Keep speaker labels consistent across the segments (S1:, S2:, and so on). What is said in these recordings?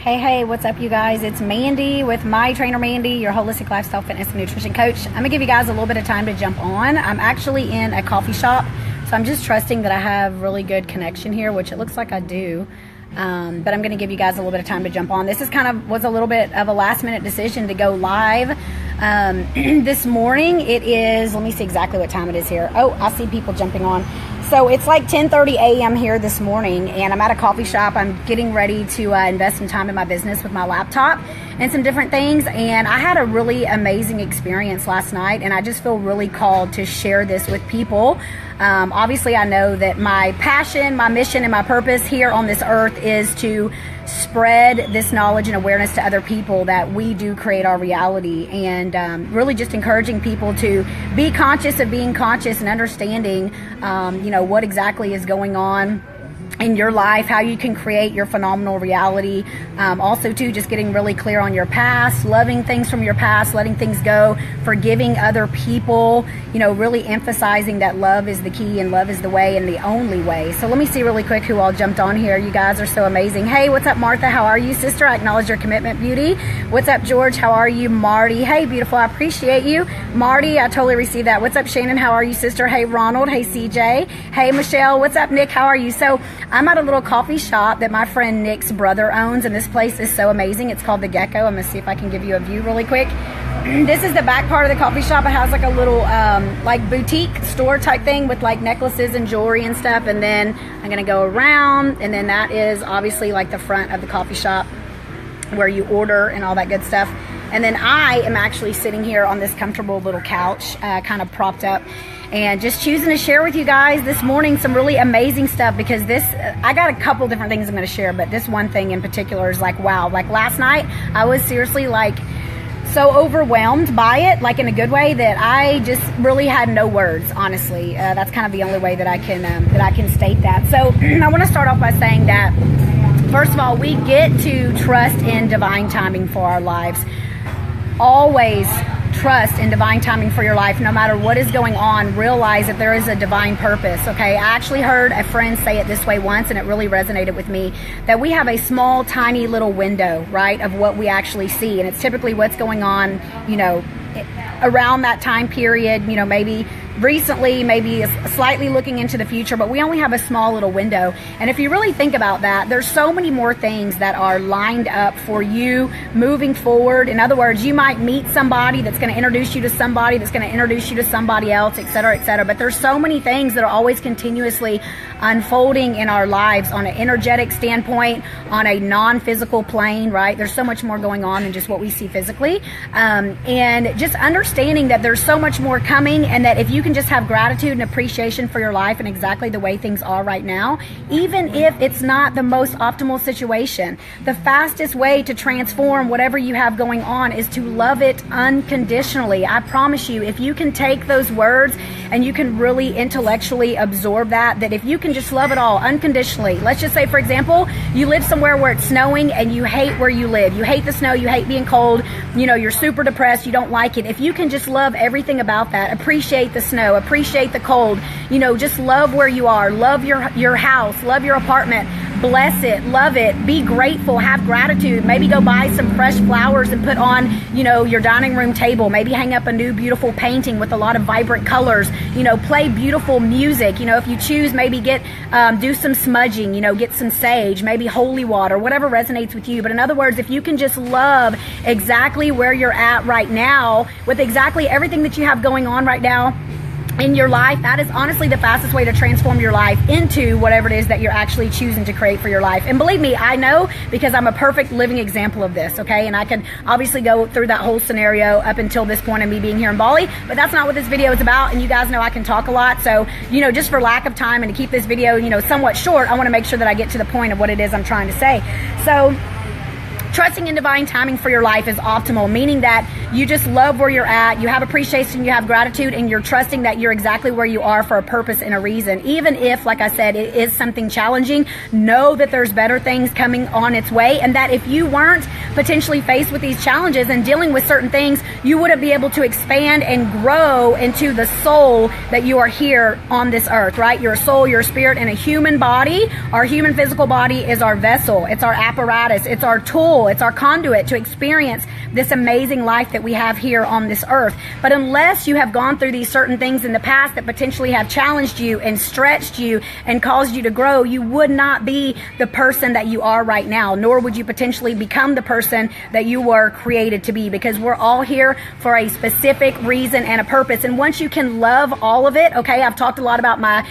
S1: Hey, what's up, you guys? It's Mandy with My Trainer Mandy, your holistic lifestyle fitness and nutrition coach. I'm gonna give you guys a little bit of time to jump on. I'm actually in a coffee shop, so I'm just trusting that I have really good connection here, which it looks like I do. But I'm gonna give you guys a little bit of time to jump on. This is was a little bit of a last minute decision to go live this morning. It is, let me see exactly what time it is here. Oh, I see people jumping on. So it's like 10:30 a.m. here this morning, and I'm at a coffee shop. I'm getting ready to invest some time in my business with my laptop and some different things. And I had a really amazing experience last night, and I just feel really called to share this with people. Obviously, I know that my passion, my mission, and my purpose here on this earth is to spread this knowledge and awareness to other people that we do create our reality, and really just encouraging people to be conscious of being conscious and understanding what exactly is going on in your life, how you can create your phenomenal reality. Also too, just getting really clear on your past, loving things from your past, letting things go, forgiving other people, really emphasizing that love is the key and love is the way and the only way. So let me see really quick who all jumped on here. You guys are so amazing. Hey, what's up, Martha? How are you, sister? I acknowledge your commitment, beauty. What's up, George? How are you? Marty? Hey, beautiful. I appreciate you. Marty, I totally received that. What's up, Shannon? How are you, sister? Hey, Ronald. Hey, CJ. Hey, Michelle. What's up, Nick? How are you? So I'm at a little coffee shop that my friend Nick's brother owns, and this place is so amazing. It's called the Gecko. I'm gonna see if I can give you a view really quick. This is the back part of the coffee shop. It has like a little like boutique store type thing with like necklaces and jewelry and stuff. And then I'm gonna go around, and then that is obviously like the front of the coffee shop where you order and all that good stuff. And then I am actually sitting here on this comfortable little couch, kind of propped up, and just choosing to share with you guys this morning some really amazing stuff, because I got a couple different things I'm going to share, but this one thing in particular is like, wow. Like last night, I was seriously like so overwhelmed by it, like in a good way, that I just really had no words, honestly. That's kind of the only way that I can state that. So I want to start off by saying that, first of all, we get to trust in divine timing for our lives. Always trust in divine timing for your life. No matter what is going on, realize that there is a divine purpose, okay? I actually heard a friend say it this way once, and it really resonated with me, that we have a small, tiny little window, right, of what we actually see. And it's typically what's going on, around that time period, maybe recently, maybe slightly looking into the future, but we only have a small little window. And if you really think about that, there's so many more things that are lined up for you moving forward. In other words, you might meet somebody that's going to introduce you to somebody that's going to introduce you to somebody else, et cetera, et cetera. But there's so many things that are always continuously unfolding in our lives on an energetic standpoint, on a non-physical plane, right? There's so much more going on than just what we see physically. And just understanding that there's so much more coming, and that if you can just have gratitude and appreciation for your life and exactly the way things are right now, even if it's not the most optimal situation, the fastest way to transform whatever you have going on is to love it unconditionally. I promise you, if you can take those words and you can really intellectually absorb that if you can just love it all unconditionally. Let's just say, for example, you live somewhere where it's snowing and you hate where you live. You hate the snow, you hate being cold, you're super depressed, you don't like it. If you can just love everything about that, appreciate the snow, appreciate the cold, just love where you are, love your house, love your apartment, bless it, love it, be grateful, have gratitude, maybe go buy some fresh flowers and put on, your dining room table, maybe hang up a new beautiful painting with a lot of vibrant colors, play beautiful music, if you choose, maybe do some smudging, get some sage, maybe holy water, whatever resonates with you. But in other words, if you can just love exactly where you're at right now, with exactly everything that you have going on right now in your life, that is honestly the fastest way to transform your life into whatever it is that you're actually choosing to create for your life. And believe me, I know, because I'm a perfect living example of this, okay? And I can obviously go through that whole scenario up until this point of me being here in Bali, but that's not what this video is about. And you guys know I can talk a lot, so just for lack of time and to keep this video somewhat short, I want to make sure that I get to the point of what it is I'm trying to say. So Trusting in divine timing for your life is optimal, meaning that you just love where you're at, you have appreciation, you have gratitude, and you're trusting that you're exactly where you are for a purpose and a reason. Even if, like I said, it is something challenging, know that there's better things coming on its way, and that if you weren't potentially faced with these challenges and dealing with certain things, you wouldn't be able to expand and grow into the soul that you are here on this earth, right? Your soul, your spirit, and a human body. Our human physical body is our vessel. It's our apparatus. It's our tool. It's our conduit to experience this amazing life that we have here on this earth. But unless you have gone through these certain things in the past that potentially have challenged you and stretched you and caused you to grow, you would not be the person that you are right now, nor would you potentially become the person that you were created to be, because we're all here for a specific reason and a purpose. And once you can love all of it, okay, I've talked a lot about my,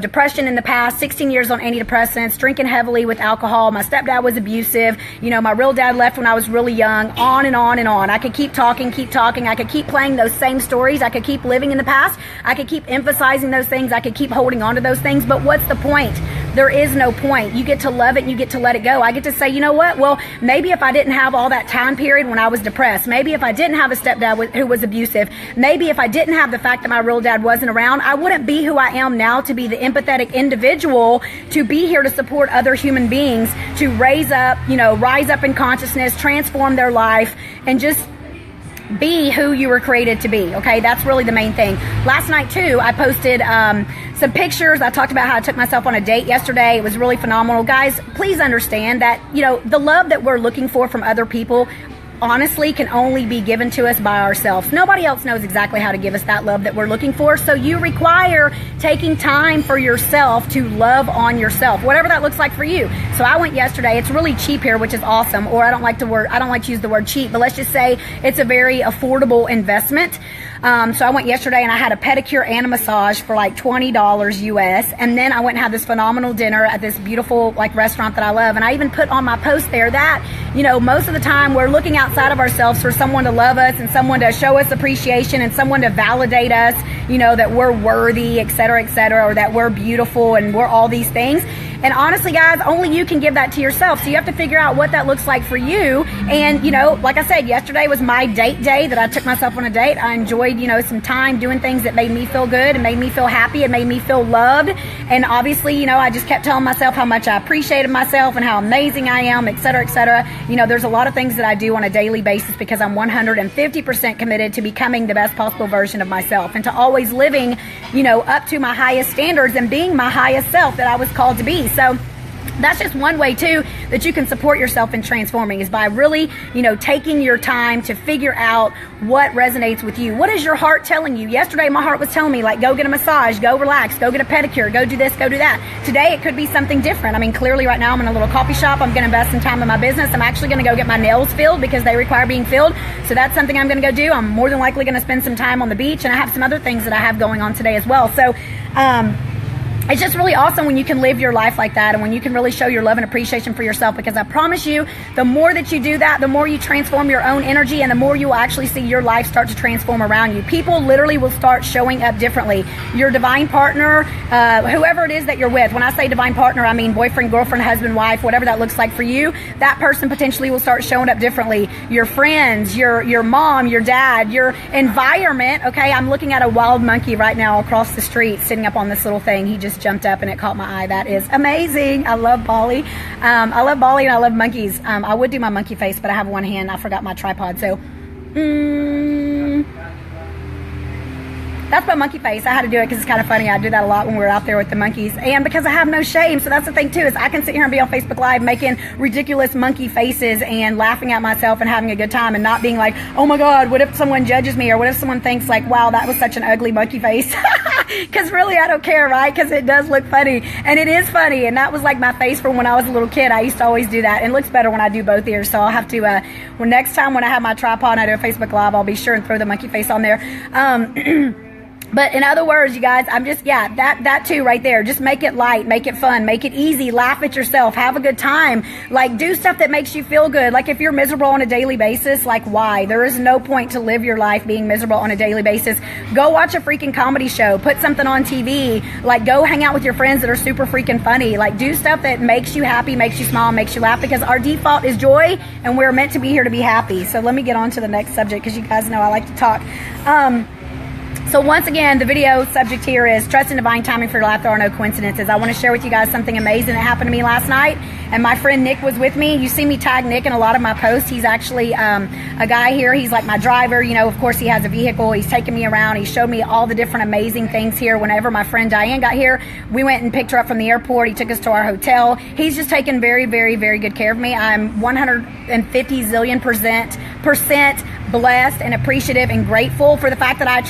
S1: depression in the past, 16 years on antidepressants, drinking heavily with alcohol. My stepdad was abusive. My real dad left when I was really young, on and on and on. I could keep talking. I could keep playing those same stories. I could keep living in the past. I could keep emphasizing those things. I could keep holding on to those things. But what's the point? There is no point. You get to love it and you get to let it go. I get to say, you know what? Well, maybe if I didn't have all that time period when I was depressed, maybe if I didn't have a stepdad who was abusive, maybe if I didn't have the fact that my real dad wasn't around, I wouldn't be who I am now, to be the empathetic individual, to be here to support other human beings, to rise up in consciousness, transform their life, and just be who you were created to be. Okay, that's really the main thing. Last night too, I posted some pictures. I talked about how I took myself on a date yesterday. It was really phenomenal. Guys, please understand that the love that we're looking for from other people honestly can only be given to us by ourselves. Nobody else knows exactly how to give us that love that we're looking for. So you require taking time for yourself to love on yourself, whatever that looks like for you. So I went yesterday. It's really cheap here, which is awesome. Or I don't like to use the word cheap, but let's just say it's a very affordable investment. So I went yesterday and I had a pedicure and a massage for like $20 US. And then I went and had this phenomenal dinner at this beautiful restaurant that I love. And I even put on my post there that, most of the time we're looking outside of ourselves for someone to love us and someone to show us appreciation and someone to validate us, that we're worthy, et cetera, or that we're beautiful and we're all these things. And honestly, guys, only you can give that to yourself. So you have to figure out what that looks like for you. And, like I said, yesterday was my date day that I took myself on a date. I enjoyed, some time doing things that made me feel good and made me feel happy and made me feel loved. And obviously, I just kept telling myself how much I appreciated myself and how amazing I am, et cetera, et cetera. There's a lot of things that I do on a daily basis because I'm 150% committed to becoming the best possible version of myself and to always living, up to my highest standards and being my highest self that I was called to be. So that's just one way too that you can support yourself in transforming, is by really, taking your time to figure out what resonates with you. What is your heart telling you? Yesterday, my heart was telling me, go get a massage, go relax, go get a pedicure, go do this, go do that. Today, it could be something different. I mean, clearly right now I'm in a little coffee shop. I'm going to invest some time in my business. I'm actually going to go get my nails filled because they require being filled. So that's something I'm going to go do. I'm more than likely going to spend some time on the beach, and I have some other things that I have going on today as well. So, it's just really awesome when you can live your life like that and when you can really show your love and appreciation for yourself, because I promise you, the more that you do that, the more you transform your own energy and the more you will actually see your life start to transform around you. People literally will start showing up differently. Your divine partner, whoever it is that you're with, when I say divine partner, I mean boyfriend, girlfriend, husband, wife, whatever that looks like for you, that person potentially will start showing up differently. Your friends, your mom, your dad, your environment. Okay, I'm looking at a wild monkey right now across the street sitting up on this little thing. He just jumped up and it caught my eye. That is amazing. I love Bali. I love Bali and I love monkeys. I would do my monkey face, but I have one hand. I forgot my tripod. So, that's my monkey face. I had to do it because it's kind of funny. I do that a lot when we're out there with the monkeys. And because I have no shame. So that's the thing too, is I can sit here and be on Facebook Live making ridiculous monkey faces and laughing at myself and having a good time and not being like, oh my God, what if someone judges me? Or what if someone thinks like, wow, that was such an ugly monkey face? Because really, I don't care, right? Because it does look funny. And it is funny. And that was like my face from when I was a little kid. I used to always do that. And it looks better when I do both ears. So I'll have to, well, next time when I have my tripod and I do a Facebook Live, I'll be sure and throw the monkey face on there. But in other words, you guys, I'm just, yeah, that too right there. Just make it light, make it fun, make it easy, laugh at yourself, have a good time. Like, do stuff that makes you feel good. Like, if you're miserable on a daily basis, like, why? There is no point to live your life being miserable on a daily basis. Go watch a freaking comedy show, put something on TV, like, go hang out with your friends that are super freaking funny. Like, do stuff that makes you happy, makes you smile, makes you laugh, because our default is joy, and we're meant to be here to be happy. So let me get on to the next subject, because you guys know I like to talk. So once again, the video subject here is trust in divine timing for your life. There are no coincidences. I want to share with you guys something amazing that happened to me last night. And my friend Nick was with me. You see me tag Nick in a lot of my posts. He's actually a guy here. He's like my driver. You know, of course, he has a vehicle. He's taken me around. He showed me all the different amazing things here. Whenever my friend Diane got here, we went and picked her up from the airport. He took us to our hotel. He's just taken very, very, very good care of me. I'm 150 zillion percent blessed and appreciative and grateful for the fact that I